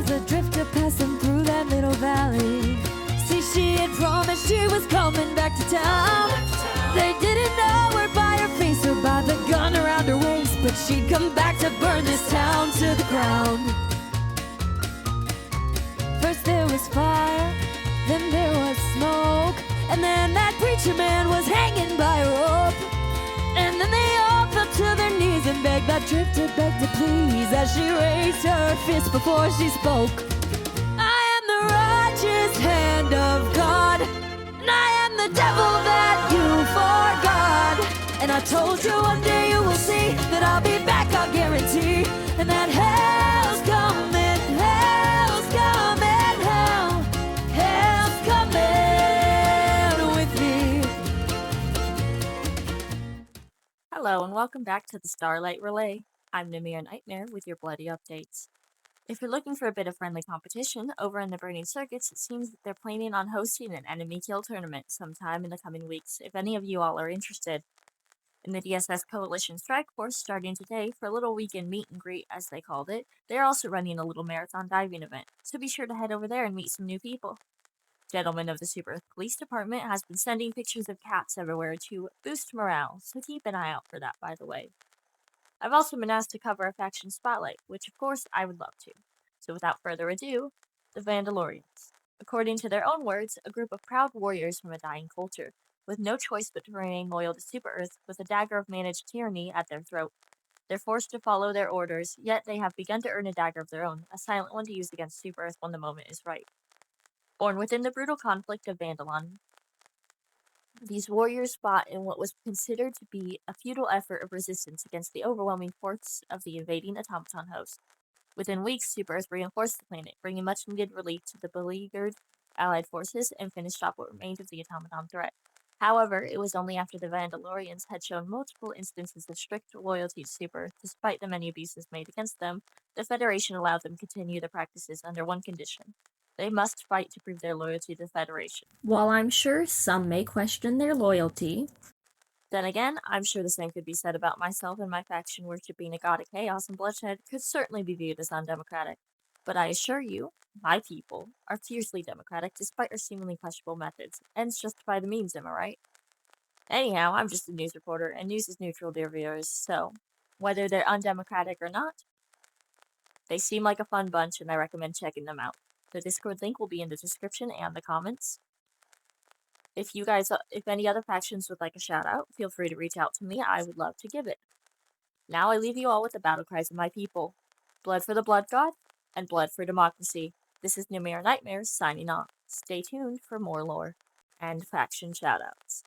the drifter passing through that little valley. See, she had promised she was coming back to town. They didn't know her by her face or by the gun around her waist, but she'd come back to burn this town to the ground. First there was fire, then there was smoke, and then that preacher man was hanging by a rope. And then they all fell to their knees and begged that drifter, begged to please, as she raised her fist before she spoke. I am the righteous hand of God, and I am the devil that you forgot. And I told you one day you will see that I'll be back, I'll guarantee. And that hell's coming, hell's coming, hell's coming with me. Hello and welcome back to the Starlight Relay. I'm Namir Nightmare with your bloody updates. If you're looking for a bit of friendly competition, over in the Burning Circuits, it seems that they're planning on hosting an enemy kill tournament sometime in the coming weeks, if any of you all are interested. In the DSS Coalition Strike Force, starting today for a little weekend meet and greet, as they called it, they're also running a little marathon diving event, so be sure to head over there and meet some new people. Gentlemen of the Super Earth Police Department has been sending pictures of cats everywhere to boost morale, so keep an eye out for that, by the way. I've also been asked to cover a faction spotlight, which of course I would love to. So without further ado, the Vandalorians. According to their own words, a group of proud warriors from a dying culture, with no choice but to remain loyal to Super Earth with a dagger of managed tyranny at their throat. They're forced to follow their orders, yet they have begun to earn a dagger of their own, a silent one to use against Super Earth when the moment is right. Born within the brutal conflict of Vandalon, these warriors fought in what was considered to be a futile effort of resistance against the overwhelming force of the invading automaton host. Within weeks, Super Earth reinforced the planet, bringing much-needed relief to the beleaguered Allied forces and finished off what remained of the automaton threat. However, it was only after the Vandalorians had shown multiple instances of strict loyalty to Super Earth, despite the many abuses made against them, the Federation allowed them to continue the practices under one condition. They must fight to prove their loyalty to the Federation. While I'm sure some may question their loyalty, then again, I'm sure the same could be said about myself, and my faction worshipping a god of chaos and bloodshed could certainly be viewed as undemocratic. But I assure you, my people are fiercely democratic despite our seemingly questionable methods. Ends justify the means, am I right? Anyhow, I'm just a news reporter, and news is neutral, dear viewers, so whether they're undemocratic or not, they seem like a fun bunch, and I recommend checking them out. The Discord link will be in the description and the comments. If any other factions would like a shout out, feel free to reach out to me. I would love to give it. Now I leave you all with the battle cries of my people. Blood for the Blood God, and blood for democracy. This is Namir Nightmare signing off. Stay tuned for more lore and faction shoutouts.